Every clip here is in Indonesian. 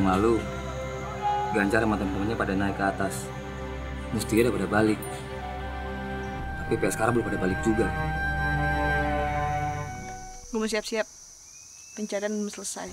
yang lalu Ganjar sama temen-temennya pada naik ke atas. Mestinya udah pada balik. Tapi sampai sekarang belum pada balik juga. Gue mau siap-siap. Pencarian belum selesai.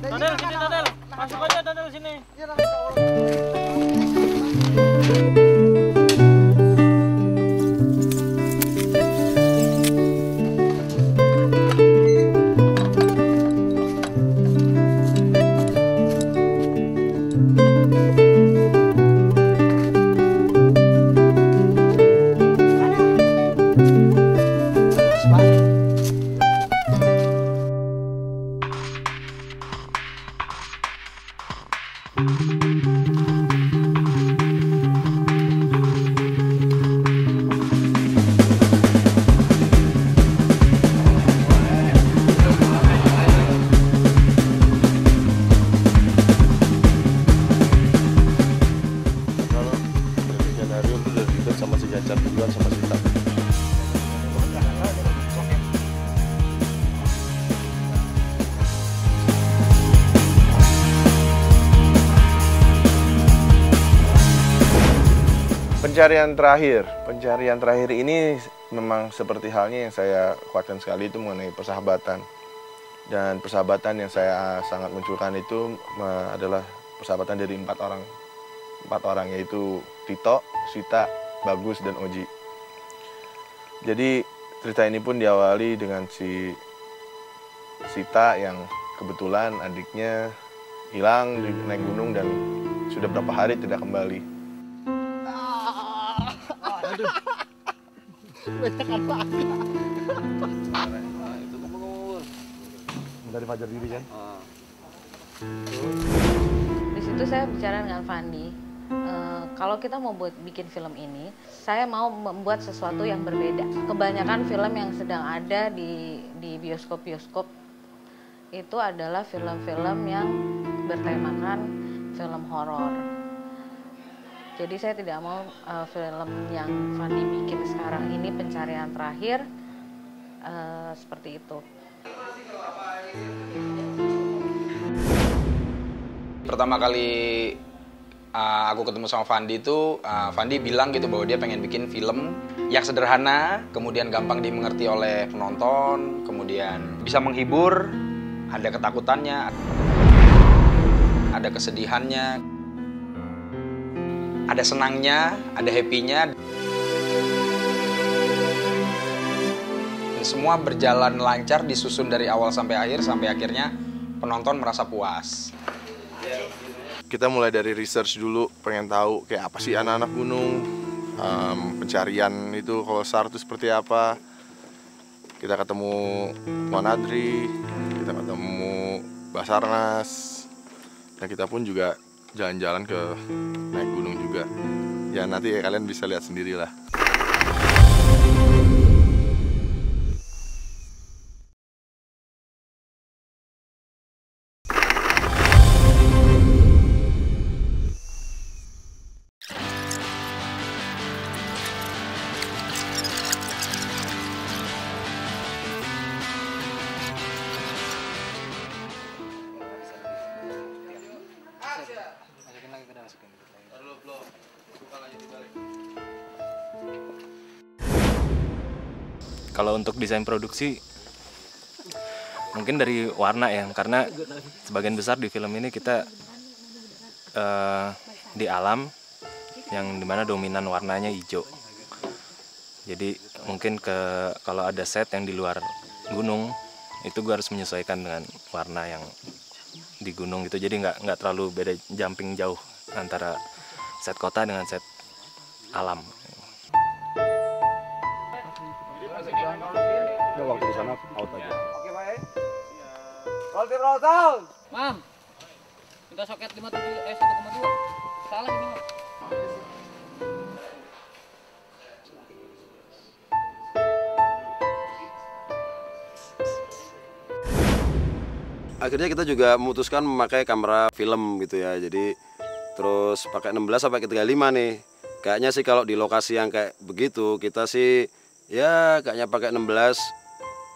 Daniel, sini Daniel. Masuk aja Daniel sini. sama si Ganjar duluan sama si Tam. Pencarian terakhir ini memang seperti halnya yang saya kuatkan sekali itu mengenai persahabatan. Dan persahabatan yang saya sangat munculkan itu adalah persahabatan dari empat orang yaitu Tito, Sita, Bagus, dan Oji. Jadi cerita ini pun diawali dengan si Sita yang kebetulan adiknya hilang naik gunung dan sudah berapa hari tidak kembali. Dari Fajar Diri kan? Di situ saya bicara dengan Fandi. Kalau kita mau bikin film ini, saya mau membuat sesuatu yang berbeda. Kebanyakan film yang sedang ada di bioskop-bioskop itu adalah film-film yang bertemakan film horor. Jadi saya tidak mau film yang Fandi bikin sekarang ini pencarian terakhir seperti itu. Pertama kali aku ketemu sama Fandi itu, Fandi bilang gitu bahwa dia pengen bikin film yang sederhana, kemudian gampang dimengerti oleh penonton, kemudian bisa menghibur, ada ketakutannya, ada kesedihannya, ada senangnya, ada happy-nya. Dan semua berjalan lancar, disusun dari awal sampai akhir, sampai akhirnya penonton merasa puas. Kita mulai dari research dulu, pengen tahu kayak apa sih anak-anak gunung, pencarian itu kalau SAR itu seperti apa. Kita ketemu Monadri, kita ketemu Basarnas, dan kita pun juga jalan-jalan ke naik gunung juga. Ya nanti kalian bisa lihat sendirilah. Kalau untuk desain produksi mungkin dari warna ya, karena sebagian besar di film ini kita di alam yang dimana dominan warnanya hijau. Jadi mungkin kalau ada set yang di luar gunung itu gue harus menyesuaikan dengan warna yang di gunung gitu, jadi nggak terlalu beda jumping jauh antara set kota dengan set alam. Waktu di sana out aja. Oke, baik. Roll sound. Mam. Minta soket 1,2. Salah ini, Mam. Akhirnya kita juga memutuskan memakai kamera film gitu ya. Jadi terus pakai 16 sampai ke 35 nih. Kayaknya sih kalau di lokasi yang kayak begitu kita sih ya kayaknya pakai 16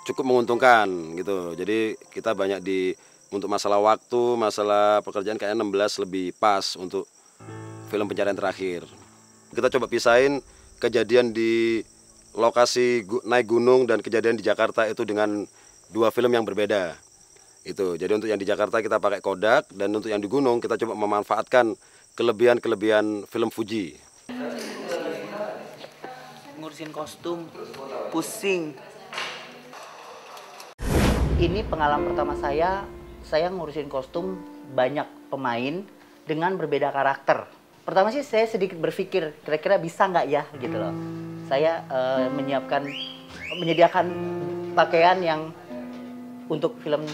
cukup menguntungkan gitu. Jadi kita banyak untuk masalah waktu, masalah pekerjaan kayaknya 16 lebih pas untuk film pencarian terakhir. Kita coba pisahin kejadian di lokasi naik gunung dan kejadian di Jakarta itu dengan 2 film yang berbeda. Itu. Jadi untuk yang di Jakarta kita pakai Kodak dan untuk yang di gunung kita coba memanfaatkan kelebihan-kelebihan film Fuji. Ngurusin kostum, pusing. Ini pengalaman pertama saya ngurusin kostum banyak pemain dengan berbeda karakter. Pertama sih saya sedikit berpikir kira-kira bisa nggak ya gitu loh. Saya menyediakan pakaian yang untuk film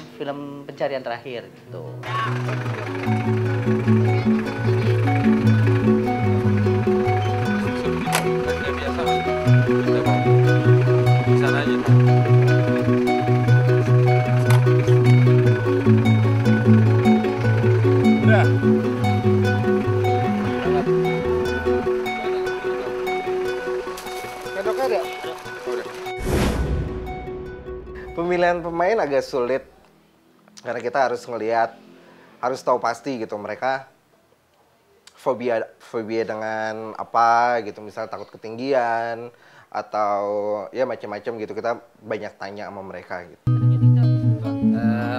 pencarian terakhir gitu. Pemilihan pemain agak sulit karena kita harus harus tahu pasti gitu mereka fobia dengan apa gitu, misalnya takut ketinggian atau ya macam-macam gitu. Kita banyak tanya sama mereka gitu.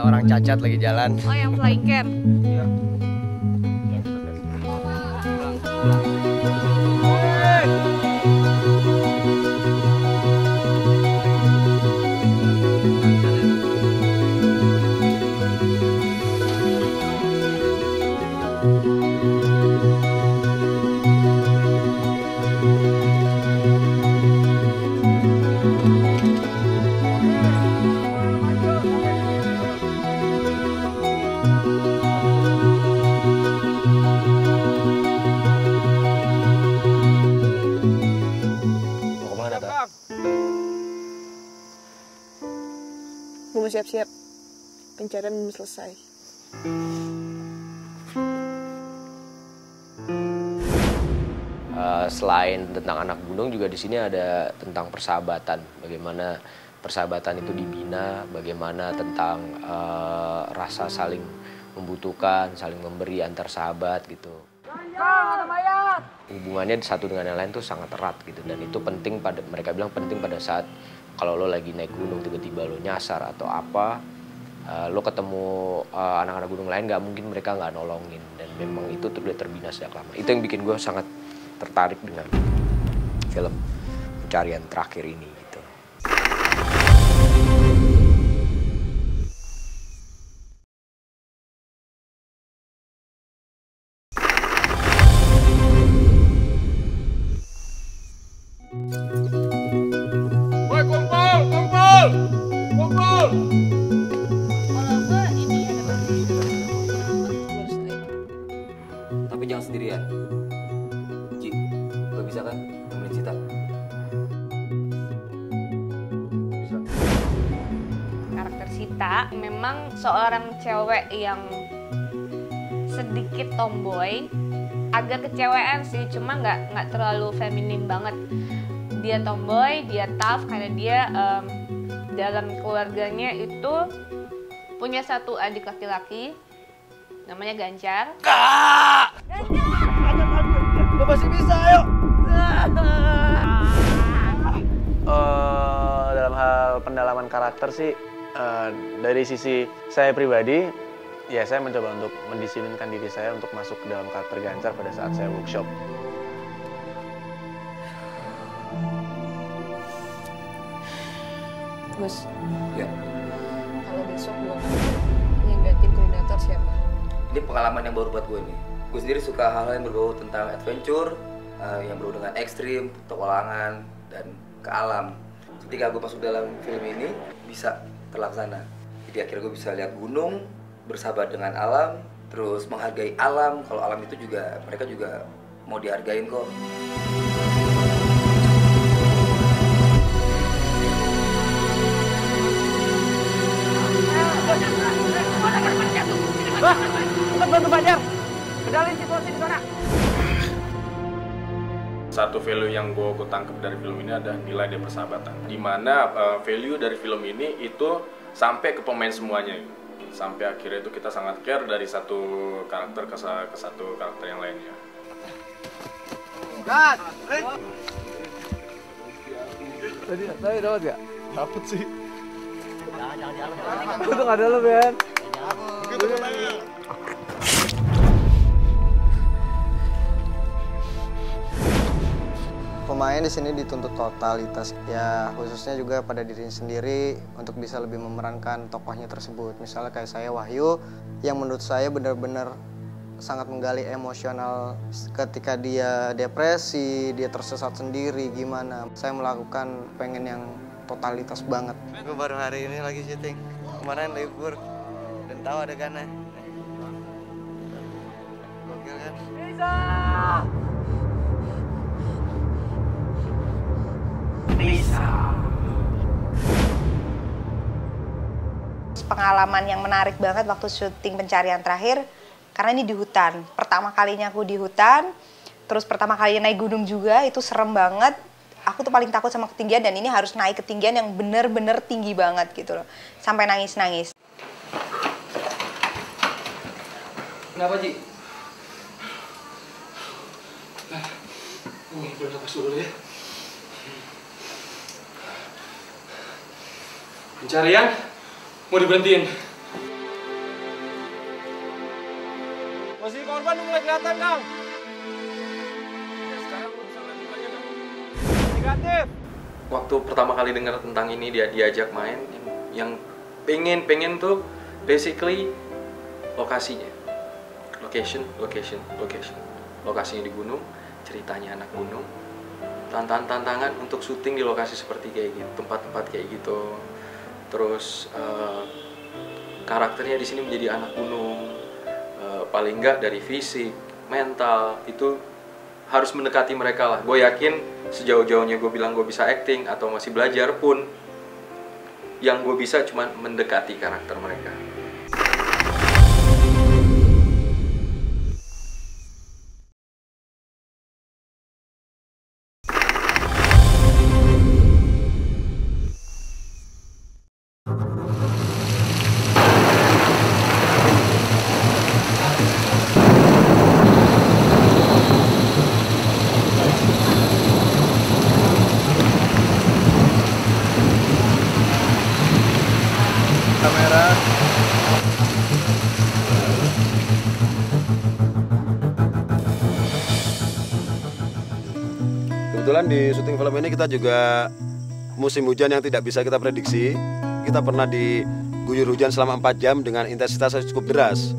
Orang cacat lagi jalan. Oh, yang flying can. Iya. Gue mau siap-siap. Pencarian belum selesai. Selain tentang anak gunung juga di sini ada tentang persahabatan. Bagaimana persahabatan itu dibina, bagaimana tentang rasa saling membutuhkan, saling memberi antar sahabat gitu. Hubungannya satu dengan yang lain tuh sangat erat gitu, dan itu penting mereka bilang penting pada saat kalau lo lagi naik gunung tiba-tiba lo nyasar atau apa, lo ketemu anak-anak gunung lain nggak mungkin mereka nggak nolongin, dan memang itu udah terbina sejak lama. Itu yang bikin gue sangat tertarik dengan film pencarian terakhir ini gitu. Woi, kumpul! Tapi jangan sendirian. Ji, lo bisa kan nemenin Cita? Karakter Sita memang seorang cewek yang sedikit tomboy, agak kecewean sih, cuma nggak terlalu feminin banget. Dia tomboy, dia tough karena dia dalam keluarganya itu punya satu adik laki-laki namanya Ganjar. Lo masih bisa, ayo. Dalam hal pendalaman karakter sih, dari sisi saya pribadi, ya saya mencoba untuk mendisiplinkan diri saya untuk masuk ke dalam karakter Ganjar pada saat saya workshop. Gus, Ya. kalau besok gue yang gantiin koordinator siapa? pengalaman yang baru buat gue nih. Gue sendiri suka hal-hal yang berbau tentang adventure, yang berbau dengan ekstrim, petualangan, dan ke alam. Ketika gue masuk dalam film ini, bisa terlaksana. Jadi akhirnya gue bisa lihat gunung, bersahabat dengan alam, terus menghargai alam. Kalau alam itu juga, mereka juga mau dihargain kok. Untuk bantu Fajar, kendalin situasi di sana. Satu value yang gue tangkap dari film ini adalah nilai dari persahabatan. Dimana value dari film ini itu sampai ke pemain semuanya. Sampai akhirnya itu kita sangat care dari satu karakter ke satu karakter yang lainnya. Tadi dapat gak? Dapet sih. Itu nggak dalam Ben. Pemain di sini dituntut totalitas, ya khususnya juga pada dirinya sendiri untuk bisa lebih memerankan tokohnya tersebut. Misalnya kayak saya Wahyu, yang menurut saya benar-benar sangat menggali emosional ketika dia depresi, dia tersesat sendiri, gimana. Saya melakukan pengen yang totalitas banget. Gue baru hari ini lagi syuting, kemarin libur dan tahu adegannya. Gokil kan? Bisa. Pengalaman yang menarik banget waktu syuting Pencarian terakhir, karena ini di hutan. Pertama kalinya aku di hutan, terus pertama kali naik gunung juga, itu serem banget. Aku tuh paling takut sama ketinggian, dan ini harus naik ketinggian yang bener-bener tinggi banget gitu loh. Sampai nangis-nangis. Kenapa, Ji? Nah, gue napas dulu ya. Pencarian mau diberhentiin. Posisi korban mulai kelihatan, Kang. Negatif. Waktu pertama kali dengar tentang ini, dia diajak main, yang pengen tuh basically lokasinya, lokasinya di gunung, ceritanya anak gunung, tantangan untuk syuting di lokasi seperti kayak gitu, tempat-tempat kayak gitu. Terus karakternya di sini menjadi anak gunung, paling enggak dari fisik, mental itu harus mendekati mereka lah. Gue yakin sejauh-jauhnya gue bilang gue bisa acting atau masih belajar pun, yang gue bisa cuma mendekati karakter mereka. Kamera. Kebetulan di syuting film ini kita juga musim hujan yang tidak bisa kita prediksi. Kita pernah diguyur hujan selama 4 jam dengan intensitas yang cukup deras.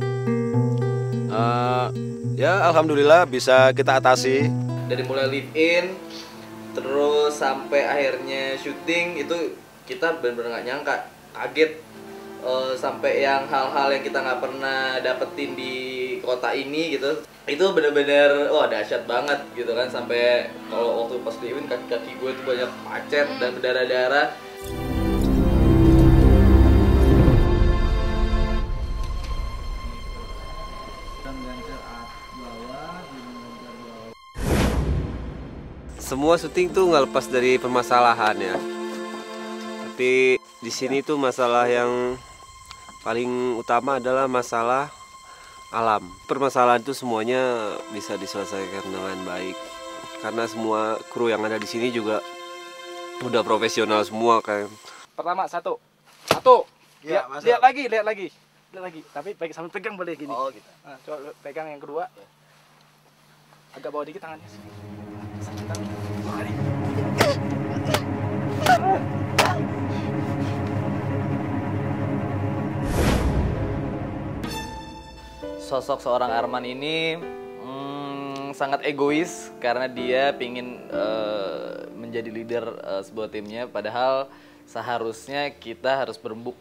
Ya alhamdulillah bisa kita atasi. Dari mulai live in, terus sampai akhirnya syuting itu kita benar-benar nggak nyangka, kaget. Sampai yang hal-hal yang kita nggak pernah dapetin di kota ini gitu, itu bener-bener dahsyat banget gitu kan. Sampai kalau waktu pas di event kaki-kaki gue tuh banyak macet dan berdarah-darah. Semua syuting tuh nggak lepas dari permasalahan ya. Tapi di sini tuh masalah yang paling utama adalah masalah alam. Permasalahan itu semuanya bisa diselesaikan dengan baik. Karena semua kru yang ada di sini juga udah profesional semua kan. Pertama satu. Ya, lihat lagi. Tapi sambil pegang boleh gini. Oh gitu. Nah, coba pegang yang kedua. Agak bawah dikit tangannya. sosok seorang Arman ini sangat egois karena dia pingin menjadi leader sebuah timnya, padahal seharusnya kita harus berembuk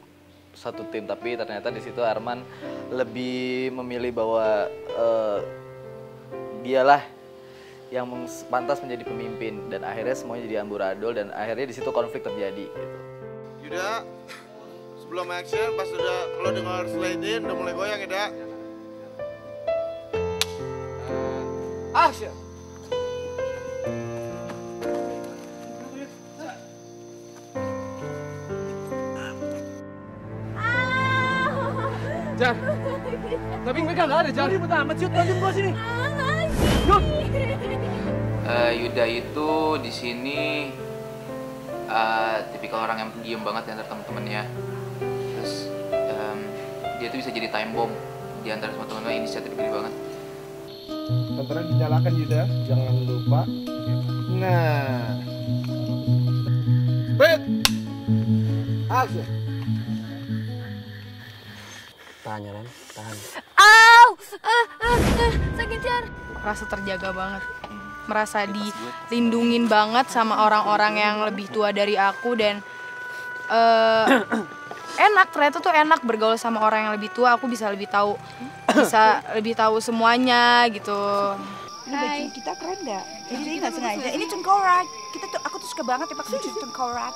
satu tim, tapi ternyata di situ Arman lebih memilih bahwa dialah yang pantas menjadi pemimpin, dan akhirnya semuanya jadi amburadul dan akhirnya di situ konflik terjadi gitu. Yuda, sebelum action pas udah lo dengar slide-in udah mulai goyang Yuda. Action. Jar, tapi mereka nggak ada. Jar, ribut amat sih, lanjut gua sini. Yuk. Yuda itu di sini tipikal orang yang pendiam banget di antara teman-temannya. Terus dia tuh bisa jadi time bomb di antara semua teman-teman, inisiatif gede banget. Tentunya dinyalakan Yuda, jangan lupa. Nah, break, action. Tahan ya, Ren. Tahan. Au! Sakit, Jar. Merasa terjaga banget. Merasa dilindungin banget sama orang-orang yang lebih tua dari aku, dan enak, ternyata tuh enak bergaul sama orang yang lebih tua. Aku bisa lebih tahu semuanya gitu. Ini baju kita keren nggak? Ini nggak sengaja. Ini tengkorak. Aku tuh suka banget ya pakai baju tengkorak.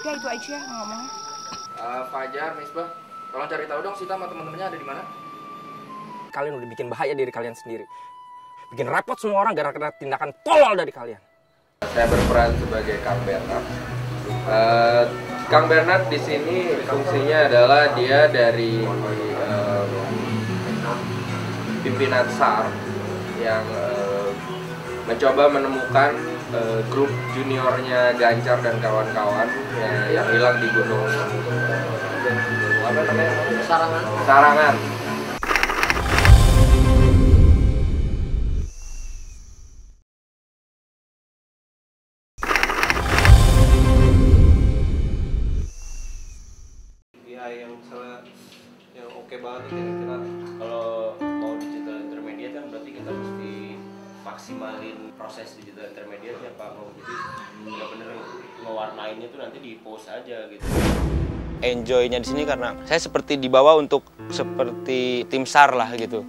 Ya itu aja ngomongnya. Fajar, Misbah, tolong cari tahu dong Sita sama teman-temannya ada di mana. Kalian udah bikin bahaya diri kalian sendiri. Bikin repot semua orang gara-gara tindakan tolol dari kalian. Saya berperan sebagai Kang Bernard. Kang Bernard di sini fungsinya adalah dia dari pimpinan SAR yang mencoba menemukan grup juniornya Gancar dan kawan-kawan yang hilang di gunung apa namanya? Sarangan. Yang misalnya yang oke banget kira-kira kalau mau digital intermediate kan berarti kita mesti maksimalin proses digital intermediate ya Pak, mau jadi benar-benar ngewarnainnya tuh nanti di post aja gitu. Enjoy-nya di sini karena saya seperti dibawa untuk seperti tim SAR lah gitu.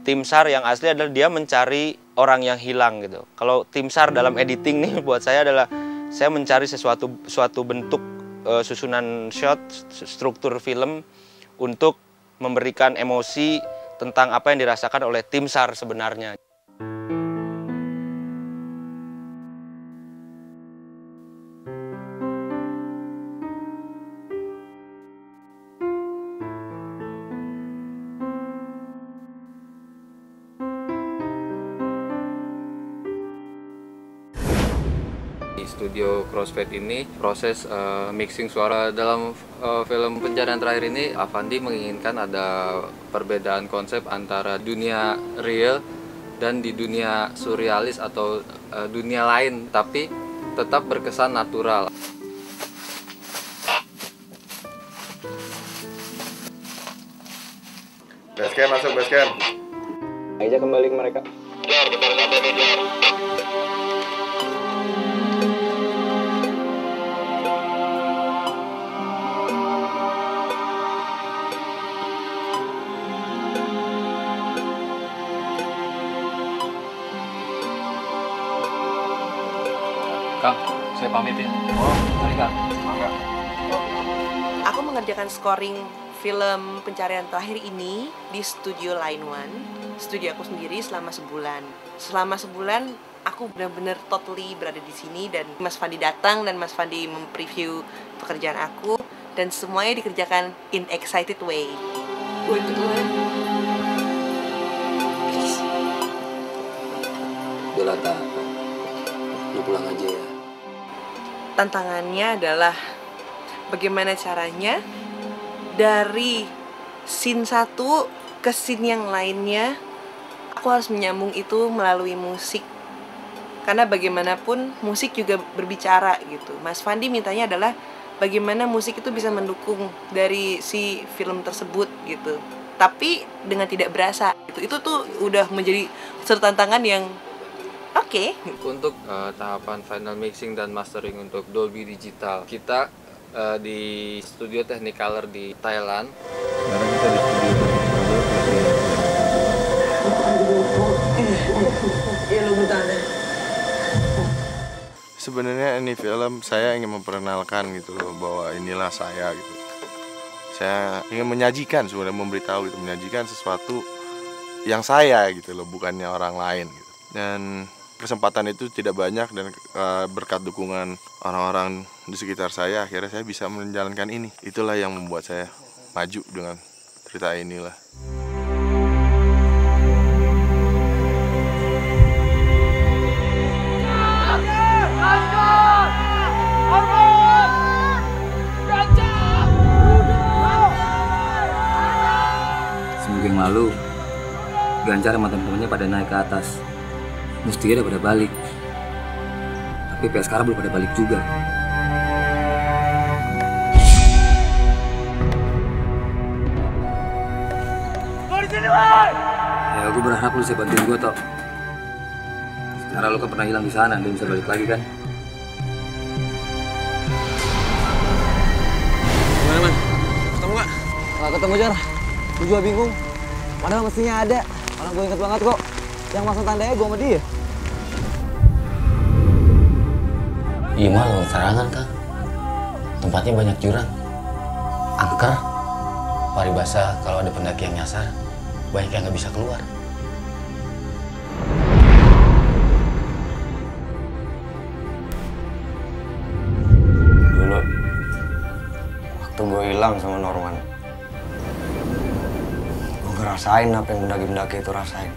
Tim SAR yang asli adalah dia mencari orang yang hilang gitu. Kalau tim SAR dalam editing nih buat saya adalah saya mencari suatu bentuk susunan shot, struktur film untuk memberikan emosi tentang apa yang dirasakan oleh tim SAR sebenarnya. Di studio Crossfade ini proses mixing suara dalam film Pencarian Terakhir ini, Avandi menginginkan ada perbedaan konsep antara dunia real dan di dunia surrealis atau dunia lain, tapi tetap berkesan natural. Basecamp masuk, basecamp. Aja kembali ke mereka. Kang, saya pamit ya. Oh, mari Kang. Mangga. Aku mengerjakan scoring film Pencarian Terakhir ini di studio Line One, studio aku sendiri selama sebulan. Selama sebulan aku benar-benar totally berada di sini, dan Mas Fandi datang dan Mas Fandi mempreview pekerjaan aku, dan semuanya dikerjakan in excited way. Gue ikut duluan. Delata, lu pulang aja ya. Tantangannya adalah bagaimana caranya dari scene satu ke scene yang lainnya aku harus menyambung itu melalui musik, karena bagaimanapun musik juga berbicara gitu. Mas Fandi mintanya adalah bagaimana musik itu bisa mendukung dari si film tersebut gitu, tapi dengan tidak berasa. Itu tuh udah menjadi suatu tantangan yang oke. Untuk tahapan final mixing dan mastering untuk Dolby Digital, kita di studio Technicolor di Thailand. Sekarang kita di studio sebenarnya ini film saya ingin memperkenalkan gitu loh, bahwa inilah saya gitu. Saya ingin menyajikan, sebenarnya memberitahu gitu, menyajikan sesuatu yang saya gitu loh, bukannya orang lain gitu. Dan kesempatan itu tidak banyak, dan berkat dukungan orang-orang di sekitar saya, akhirnya saya bisa menjalankan ini. Itulah yang membuat saya maju dengan cerita inilah. Seminggu yang lalu, Ganjar sama temen-temennya pada naik ke atas. Mestinya udah pada balik. Tapi sampai sekarang belum pada balik juga. Ya, gue berharap lu bisa bantuin gue, Tok. Sekarang lu kan pernah hilang di sana, dan bisa balik lagi kan? Gimana, Man? Ketemu nggak? Nggak ketemu, Jar. Gue juga bingung. Padahal mestinya ada. Orang gue inget banget kok. Yang masuk tandanya gue sama dia. Iya mah lewat serangan, Kang. Tempatnya banyak jurang, angker, paribasa kalau ada pendaki yang nyasar, banyak yang nggak bisa keluar. Dulu, waktu gue hilang sama Norman, gue ngerasain apa yang pendaki-pendaki itu rasain.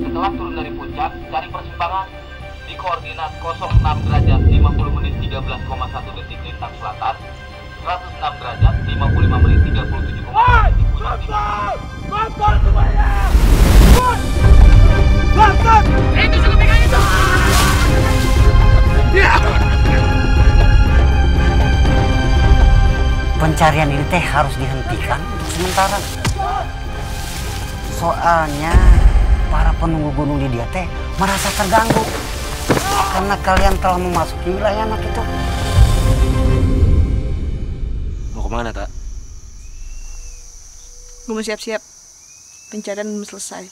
Setelah turun dari puncak, cari persimpangan di koordinat 06 derajat 50 menit 13,1 detik lintang selatan, 106 derajat 55 menit 37,1 detik puncak timur. Kontrol semuanya! Kontrol! Itu sudah pegang itu! Pencarian ini teh harus dihentikan untuk sementara. Soalnya para penunggu gunung di dia teh merasa terganggu karena kalian telah memasuki wilayah anak itu. Mau kemana, Tak? Gue mau siap-siap. Pencarian belum selesai.